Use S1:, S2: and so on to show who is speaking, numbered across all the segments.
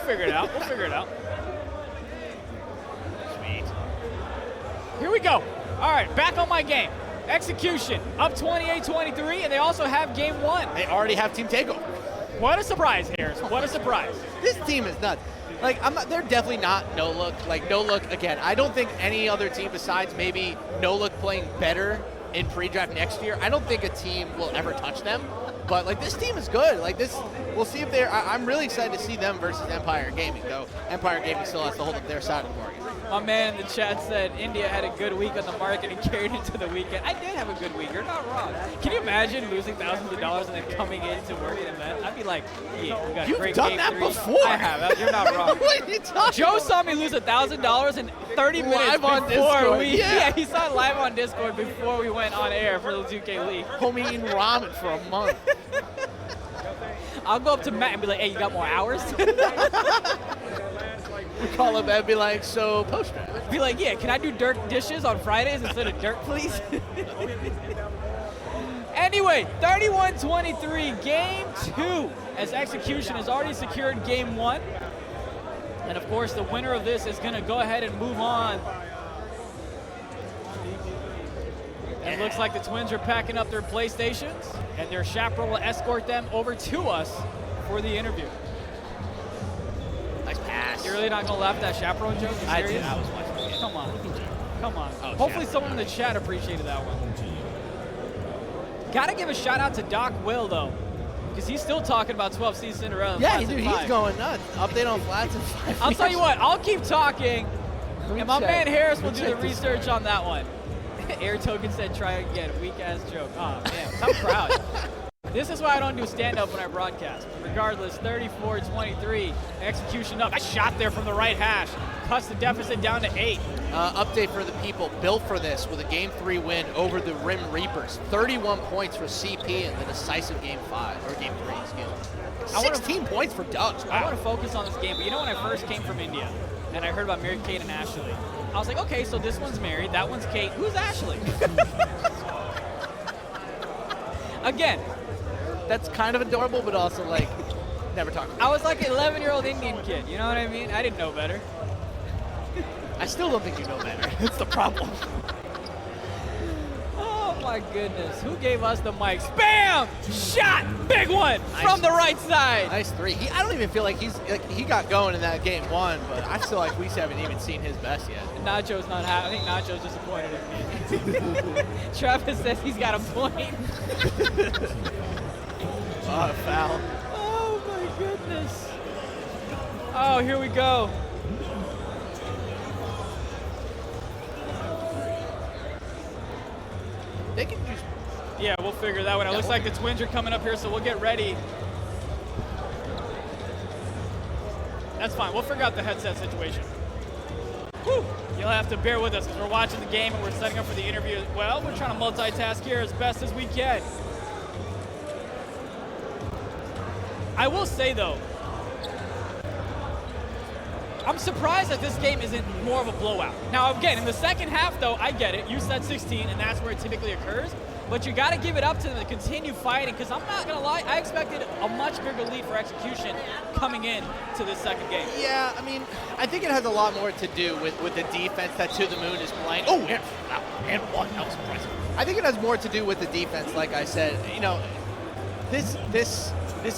S1: figure it out. We'll figure it out.
S2: Sweet.
S1: Here we go. All right, back on my game. Execution, up 28-23, and they also have game 1.
S2: They already have team takeover.
S1: What a surprise, Harris. What a surprise.
S2: This team is nuts. Like, they're definitely not no look. Like, no look, again, I don't think any other team besides maybe no look playing better in pre-draft next year, I don't think a team will ever touch them. But, like, this team is good. Like, this, we'll see if they're, I'm really excited to see them versus Empire Gaming, though. Empire Gaming still has to hold up their side of the bargain.
S1: My man in the chat said India had a good week on the market and carried into the weekend. I did have a good week. You're not wrong. Can you imagine losing thousands of dollars and then coming in to work an event? I'd be like, yeah, we got a great
S2: done
S1: game
S2: that
S1: 3.
S2: before.
S1: I have. You're not wrong.
S2: What are you talking
S1: Joe
S2: about?
S1: saw me lose $1,000 in 30 minutes
S2: Live on
S1: before
S2: Discord,
S1: we.
S2: yeah.
S1: He saw it live on Discord before we went on air for the 2K League.
S2: Homie eating ramen for a month.
S1: I'll go up to Matt and be like, hey, you got more hours?
S2: We call him and be like, so post-draft.
S1: Be like, yeah, can I do dirt dishes on Fridays instead of dirt, please? Anyway, 31-23, game 2, as Execution has already secured game 1. And of course, the winner of this is going to go ahead and move on. And it looks like the Twins are packing up their PlayStations, and their chaperone will escort them over to us for the interview.
S2: Nice pass.
S1: You're really not going to laugh at that chaperone joke?
S2: I did. I was watching the game.
S1: Come on. Come on.
S2: Oh,
S1: Hopefully
S2: chaperone.
S1: someone in the chat appreciated that one. Gotta give a shout out to Doc Will, though, because he's still talking about 12 Seas Cinderella. and
S2: Yeah,
S1: Flats
S2: dude,
S1: and
S2: he's
S1: 5.
S2: going nuts. Update on flats and 5.
S1: I'll tell you what, I'll keep talking, and my man Harris will do the
S2: Check this
S1: research on that one. Air Token said, try again. Weak-ass joke. Oh, man, I'm proud. This is why I don't do stand-up when I broadcast. Regardless, 34-23, Execution up. A shot there from the right hash. Cuts the deficit down to 8.
S2: Update for the people, built for this with a Game 3 win over the Rim Reapers. 31 points for CP in the decisive Game 5, or Game 3, excuse me. 16 points for Dubs.
S1: I
S2: Wow.
S1: want to focus on this game, but you know when I first came from India, and I heard about Mary Kate and Ashley, I was like, okay, so this one's married, that one's Kate. Who's Ashley? Again,
S2: That's kind of adorable, but also, like, never talk about
S1: I was like an 11-year-old Indian kid, you know what I mean? I didn't know better.
S2: I still don't think you know better. That's the problem.
S1: Oh my goodness, who gave us the mics? Bam! Shot! Big one!
S2: Nice.
S1: From the right side!
S2: Nice 3. I don't even feel like he got going in that Game 1, but I feel like we haven't even seen his best yet.
S1: Nacho's not happy. I think Nacho's disappointed in me. Travis says he's got a point.
S2: Oh, foul.
S1: Oh my goodness. Oh, here we go.
S2: They can just...
S1: Yeah, we'll figure that one out. Looks like the Twins are coming up here, so we'll get ready. That's fine. We'll figure out the headset situation. Whew. You'll have to bear with us because we're watching the game and we're setting up for the interview as well. We're trying to multitask here as best as we can. I will say, though, I'm surprised that this game isn't more of a blowout. Now, again, in the second half, though, I get it. You said 16, and that's where it typically occurs. But you got to give it up to them to continue fighting, because I'm not going to lie, I expected a much bigger lead for Execution coming in to this second game.
S2: Yeah, I mean, I think it has a lot more to do with the defense that To The Moon is playing. Oh, and one. That was impressive. I think it has more to do with the defense, like I said. You know, this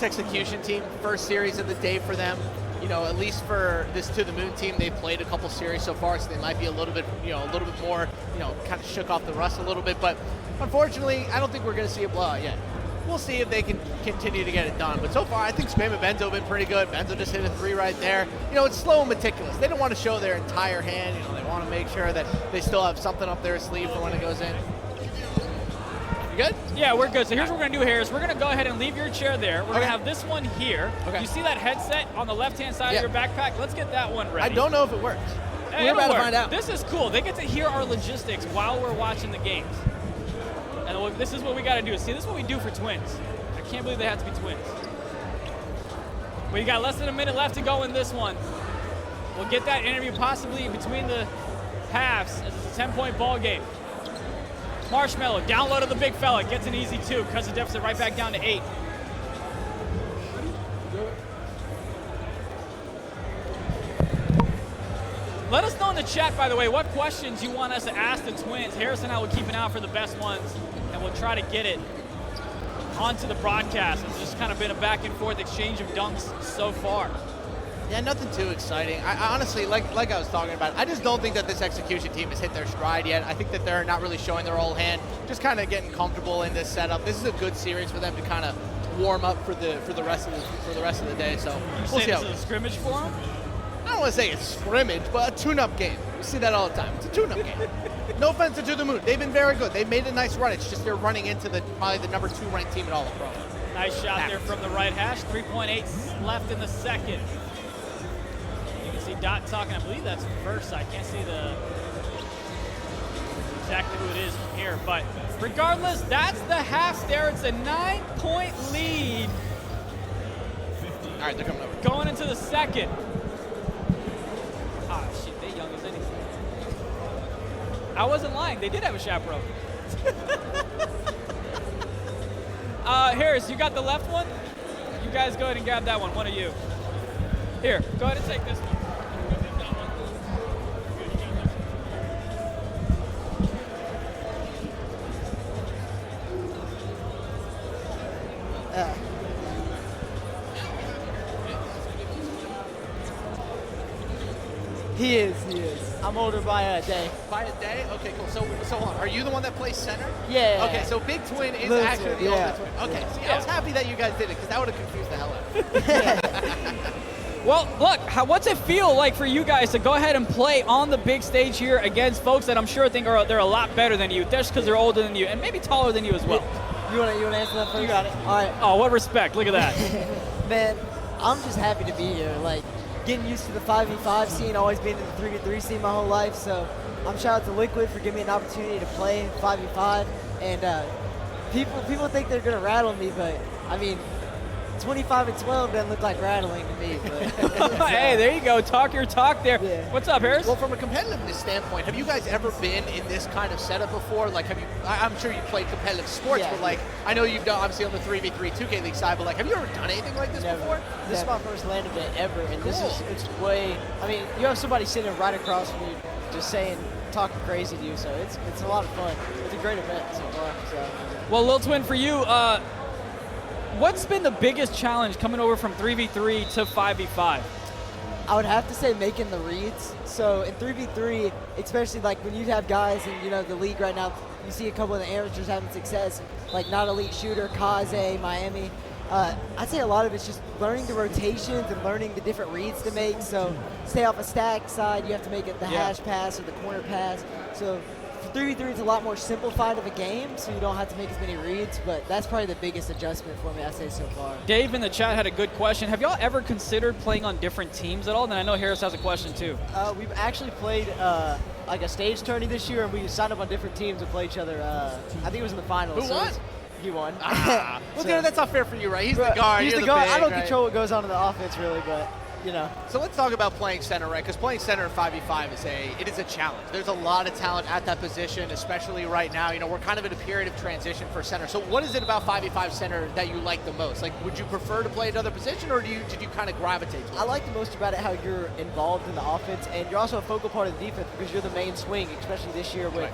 S2: Execution team, first series of the day for them. You know, at least for this To The Moon team, they've played a couple series so far, so they might be a little bit more, kind of shook off the rust a little bit. But unfortunately, I don't think we're going to see a blowout yet. We'll see if they can continue to get it done. But so far, I think Spam and Benzo have been pretty good. Benzo just hit a 3 right there. You know, it's slow and meticulous. They don't want to show their entire hand. You know, they want to make sure that they still have something up their sleeve for when it goes in. You good?
S1: Yeah, we're good. So here's what we're going to do, Harris. We're going to go ahead and leave your chair there. We're going to
S2: Okay.
S1: have this one here.
S2: Okay.
S1: You see that headset on the left-hand side of your backpack? Let's get that one ready.
S2: I don't know if it works.
S1: Hey,
S2: We're about
S1: it'll
S2: to
S1: work.
S2: find out.
S1: This is cool. They get to hear our logistics while we're watching the games. And this is what we got to do. See, this is what we do for Twins. I can't believe they have to be Twins. But you got less than a minute left to go in this one. We'll get that interview possibly between the halves as it's a 10-point ball game. Marshmallow, download of the big fella, gets an easy 2, cuts the deficit right back down to 8. Let us know in the chat, by the way, what questions you want us to ask the Twins. Harris and I will keep an eye out for the best ones, and we'll try to get it onto the broadcast. It's just kind of been a back and forth exchange of dunks so far.
S2: Yeah, nothing too exciting. I honestly, like I was talking about, I just don't think that this execution team has hit their stride yet. I think that they're not really showing their whole hand, just kind of getting comfortable in this setup. This is a good series for them to kind of warm up for the rest of the day. So we'll see how
S1: this is a scrimmage for them.
S2: I don't want to say it's scrimmage, but a tune-up game. We see that all the time. It's a tune-up game. No offense to the Moon. They've been very good. They've made a nice run. It's just they're running into probably the number 2 ranked team in all of pro.
S1: Nice shot there from the right hash. 3.8 left in the second. You can see Dot talking. I believe that's first. I can't see exactly who it is from here. But regardless, that's the half there. It's a 9-point lead.
S2: All right, they're coming over.
S1: Going into the second. Ah, shit, they young as anything. I wasn't lying. They did have a chaperone. Harris, you got the left one? You guys go ahead and grab that one of you. Here, go ahead and take this one.
S3: He is. I'm older by a day.
S2: By a day? Okay, cool. So hold on. Are you the one that plays center?
S3: Yeah.
S2: Okay, so Big Twin is
S3: Little
S2: actually
S3: twin,
S2: the
S3: yeah.
S2: older twin. Okay, see, I was happy that you guys did it because that would have confused the hell out of me.
S1: Well, look, what's it feel like for you guys to go ahead and play on the big stage here against folks that I'm sure think they're a lot better than you, just because they're older than you and maybe taller than you as well?
S3: You want to answer that first?
S1: You got it.
S3: All right.
S1: Oh, what respect. Look at that.
S3: Man, I'm just happy to be here. Like, getting used to the 5v5 scene, always been in the 3v3 scene my whole life, so I'm shout out to Liquid for giving me an opportunity to play 5v5, and people think they're going to rattle me, but, I mean, 25 and 12 doesn't look like rattling to me. But,
S1: hey, there you go. Talk your talk there.
S3: Yeah.
S1: What's up, Harris?
S2: Well, from a competitiveness standpoint, have you guys ever been in this kind of setup before? Like, I'm sure you played competitive sports, but like, I know you've done, obviously, on the 3v3 2K League side, but like, have you ever done anything like this before?
S3: This is my first LAN event ever, and this is, it's way, I mean, you have somebody sitting right across from you just talking crazy to you, so it's a lot of fun. It's a great event so far. So.
S1: Well, Lil Twin, for you, what's been the biggest challenge coming over from 3v3 to 5v5?
S3: I would have to say making the reads. So in 3v3, especially like when you have guys in the league right now, you see a couple of the amateurs having success, like Not Elite Shooter, Kaze, Miami. I'd say a lot of it's just learning the rotations and learning the different reads to make. So stay off a stack side, you have to make it the hash pass or the corner pass. So for 3v3, it's a lot more simplified of a game, so you don't have to make as many reads, but that's probably the biggest adjustment for me, I'd say, so far.
S1: Dave in the chat had a good question. Have y'all ever considered playing on different teams at all? And I know Harris has a question, too.
S3: We've actually played like a stage tourney this year, and we signed up on different teams to play each other. I think it was in the finals.
S2: Who won?
S3: He won.
S2: Well, dude, that's not fair for you, right? He's the guard.
S3: He's
S2: you're
S3: the guard.
S2: big,
S3: I don't
S2: right?
S3: control what goes on in the offense, really, but,
S2: So let's talk about playing center, right? Because playing center in 5v5 is a challenge. There's a lot of talent at that position, especially right now. We're kind of in a period of transition for center. So what is it about 5v5 center that you like the most? Like, would you prefer to play another position, or did you kind of gravitate to it?
S3: I like the most about it how you're involved in the offense, and you're also a focal part of the defense because you're the main swing, especially this year with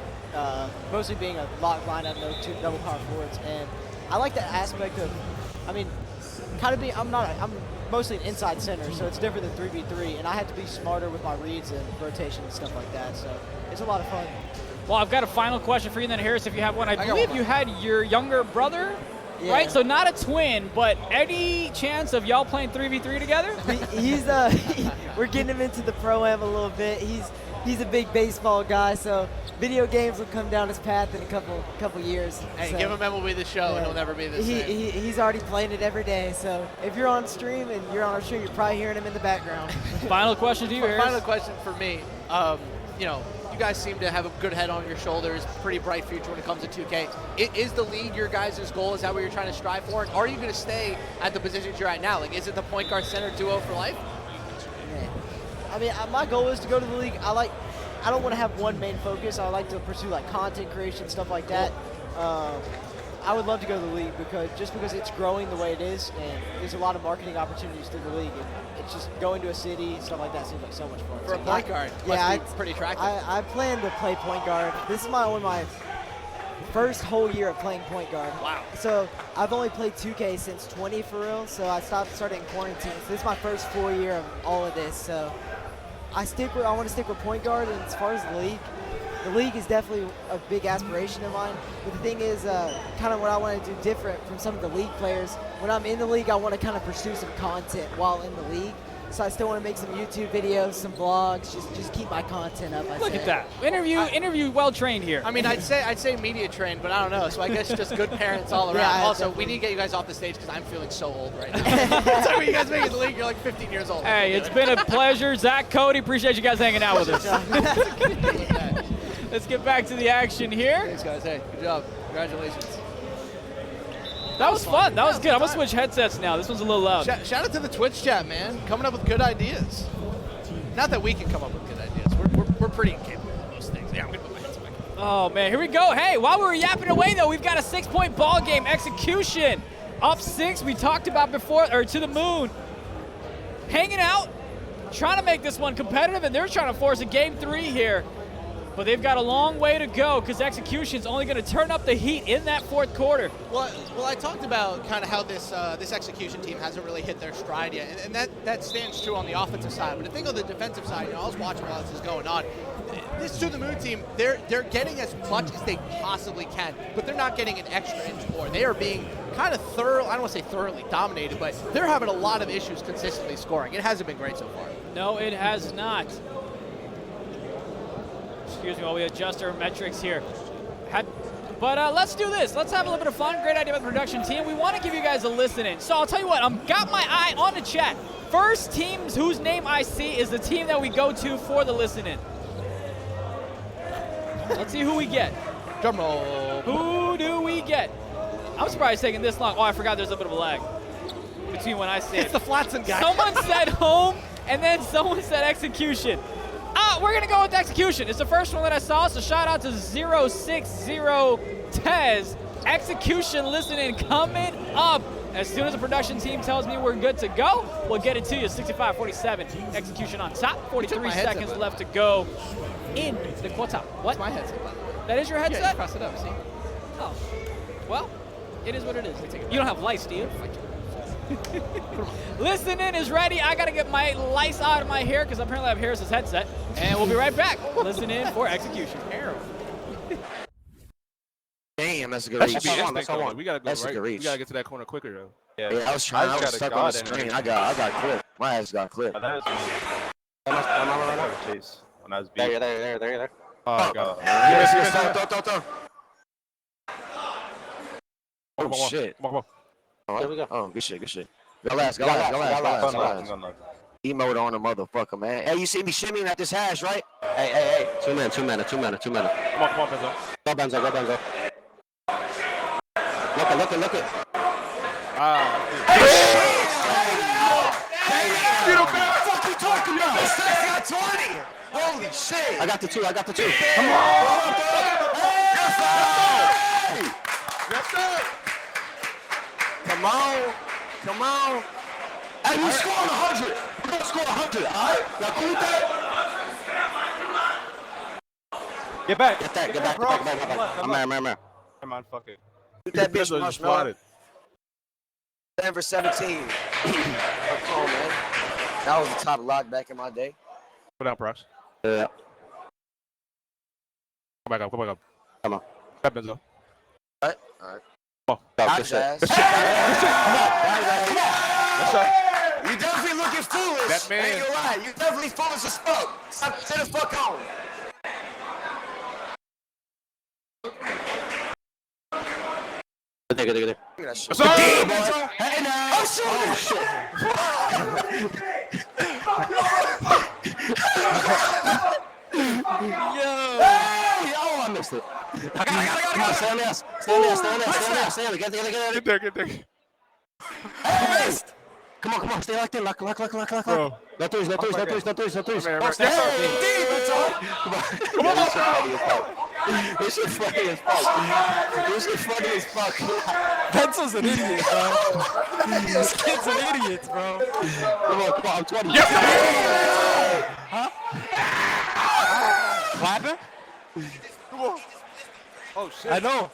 S3: mostly being a lock lineup, no two double power forwards. And I like that aspect of, I'm mostly an inside center, so it's different than 3v3, and I have to be smarter with my reads and rotation and stuff like that, so it's a lot of fun.
S1: Well, I've got a final question for you then, Harris, if you have one. I believe you had your younger brother, right? So not a twin, but any chance of y'all playing 3v3 together?
S3: We're getting him into the Pro-Am a little bit. He's a big baseball guy, so video games will come down his path in a couple years.
S2: Hey,
S3: so,
S2: give him MLB the show, and he'll never be the same.
S3: He's already playing it every day, so if you're on stream and you're on our stream, you're probably hearing him in the background.
S1: Final question to you, Harris.
S2: Final question for me. You guys seem to have a good head on your shoulders, pretty bright future when it comes to 2K. Is the league your guys' goal? Is that what you're trying to strive for? And are you going to stay at the positions you're at now? Like, is it the point guard center duo for life?
S3: Yeah. I mean, my goal is to go to the league. I don't want to have one main focus. I like to pursue like content creation, stuff like that. I would love to go to the league because it's growing the way it is, and there's a lot of marketing opportunities through the league, and it's just going to a city, stuff like that seems like so much fun.
S2: For a point guard, must be pretty attractive.
S3: I plan to play point guard. This is only my first whole year of playing point guard.
S2: Wow.
S3: So I've only played 2K since 20 for real, so I started in quarantine. So this is my first full year of all of this, so I want to stick with point guard, and as far as the league is definitely a big aspiration of mine. But the thing is, kind of what I want to do different from some of the league players, when I'm in the league, I want to kind of pursue some content while in the league. So I still want to make some YouTube videos, some vlogs, just keep my content up.
S1: Look at that. Interview well trained here.
S2: I mean, I'd say media trained, but I don't know. So I guess just good parents all around.
S3: Yeah,
S2: also,
S3: definitely.
S2: we need to get you guys off the stage because I'm feeling so old right now. It's like when you guys make it in the league, you're like 15 years old.
S1: Hey, it's been a pleasure. Zach, Cody, appreciate you guys hanging out with us. Let's get back to the action here.
S2: Thanks, guys. Hey, good job. Congratulations.
S1: That was fun. That was good. I'm going to switch headsets now. This one's a little loud.
S2: Shout out to the Twitch chat, man. Coming up with good ideas. Not that we can come up with good ideas. We're pretty incapable of most things. Yeah, I'm going to put my headset back.
S1: Oh, man. Here we go. Hey, while we were yapping away, though, we've got a 6-point ball game. Execution. Up 6. We talked about before, or to the moon. Hanging out. Trying to make this one competitive, and they're trying to force a game 3 here. But they've got a long way to go because Execution's only going to turn up the heat in that 4th quarter.
S2: Well, I talked about kind of how this Execution team hasn't really hit their stride yet, and that stands true on the offensive side. But I think on the defensive side, I was watching while this is going on. This To The Moon team, they're getting as much as they possibly can, but they're not getting an extra inch more. They are being kind of I don't want to say thoroughly dominated, but they're having a lot of issues consistently scoring. It hasn't been great so far.
S1: No, it has not. Excuse me while we adjust our metrics here. But let's do this. Let's have a little bit of fun. Great idea with the production team. We want to give you guys a listen-in. So I'll tell you what, I've got my eye on the chat. First teams whose name I see is the team that we go to for the listen-in. Let's see who we get.
S2: Drum roll.
S1: Who do we get? I'm surprised it's taking this long. Oh, I forgot there's a bit of a lag between when I say
S2: It's the Flatson guy.
S1: Someone said home, and then someone said Execution. We're going to go with Execution. It's the first one that I saw, so shout out to 060Tez. Execution listening coming up. As soon as the production team tells me we're good to go, we'll get it to you. 65-47. Execution on top. 43 seconds left to go in the quarter. What?
S2: That's my headset, by the way.
S1: That is your headset?
S2: Yeah, you cross it up, see?
S1: Oh. Well, it is what it is. You don't have lights, do you? Listening is ready. I got to get my lights out of my hair because apparently I have Harris's headset. And we'll be right back. Listen in for Execution.
S4: Damn, that's a good
S5: That
S4: reach.
S5: should be instant, though. We gotta go
S4: That's a
S5: right.
S4: good reach.
S5: We gotta get to that corner quicker though.
S4: Yeah, I was stuck on the screen. I got clipped. My ass got clipped.
S6: Chase. When I was
S4: There.
S5: Oh god.
S4: Throw. Oh shit.
S5: Come on.
S4: There we go. Oh, good shit. Go last. Emote on the motherfucker, man. Hey, you see me shimmying at this hash, right? Hey. 2 minutes.
S5: Come on, Benzo.
S4: Go, Benzo. Look it. What you talking about? I got 20. Holy shit. I got the two. Come on. Yes, sir. Come on. Hey, we scoring 100. We're going to score 100, all right? Y'all cool with that?
S6: Get back.
S4: Get back. I'm here.
S6: Come on, fuck it.
S4: Shoot that bitch,
S5: Benzo just
S4: Marshmallow.
S5: spotted.
S4: Denver 17. Come on, man. That was the top lock back in my day.
S5: Put down, Prox.
S4: Yeah.
S5: Come back up.
S4: Come on.
S5: Grab Benzo.
S4: All right.
S5: Come on.
S4: Good shit.
S5: Yes, sir.
S4: You definitely looking foolish.
S5: That man.
S4: Ain't gonna lie. You definitely foolish as fuck. Stay the fuck on. Get there.
S5: Yes, sir.
S4: Hey now. Oh shit. Yo. Hey, oh, I missed it. I got it. Stand there. Get there.
S5: Get there.
S4: Hey. Come on. Stay like that. Lock.
S5: Bro.
S4: No threes.
S5: Come on.
S4: Come on. This shit funny as fuck. This shit funny as fuck.
S7: Pencil's an idiot, bro. This kid's an idiot, bro.
S4: Come on, I'm 20.
S7: Huh? Clapping?
S6: Oh shit.
S7: I know.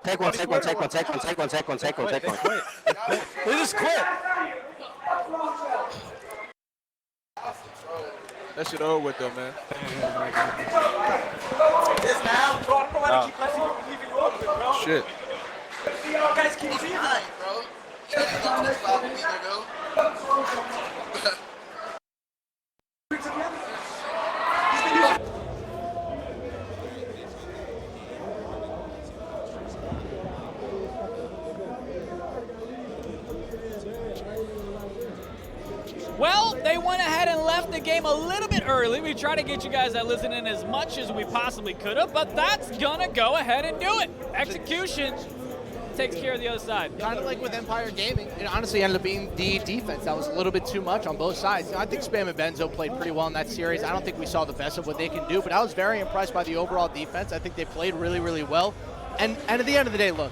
S4: Take one.
S7: They just quit.
S6: That shit over with though, man. Shit.
S1: Well, they went ahead and left the game a little bit early. We tried to get you guys that listen in as much as we possibly could have, but that's gonna go ahead and do it. Execution takes care of the other side.
S2: Kind of like with Empire Gaming, it honestly ended up being the defense that was a little bit too much on both sides. I think Spam and Benzo played pretty well in that series. I don't think we saw the best of what they can do, but I was very impressed by the overall defense. I think they played really, really well. And at the end of the day, look,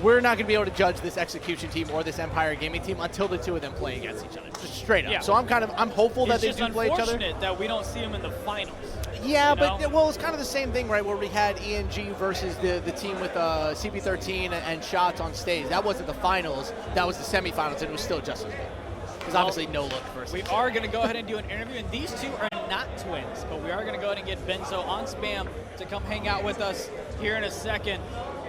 S2: we're not going to be able to judge this Execution team or this Empire Gaming team until the two of them play against each other, just straight up.
S1: Yeah.
S2: So I'm hopeful that they do play each other.
S1: It's just unfortunate that we don't see them in the finals.
S2: Yeah,
S1: you
S2: but
S1: know?
S2: well, it's kind of the same thing, right? Where we had ENG versus the team with CP13 and Shots on stage. That wasn't the finals. That was the semifinals, and it was still just as good. Because obviously no look versus.
S1: We are going to go ahead and do an interview, and these two are not twins, but we are going to go ahead and get Benzo on Spam to come hang out with us here in a second.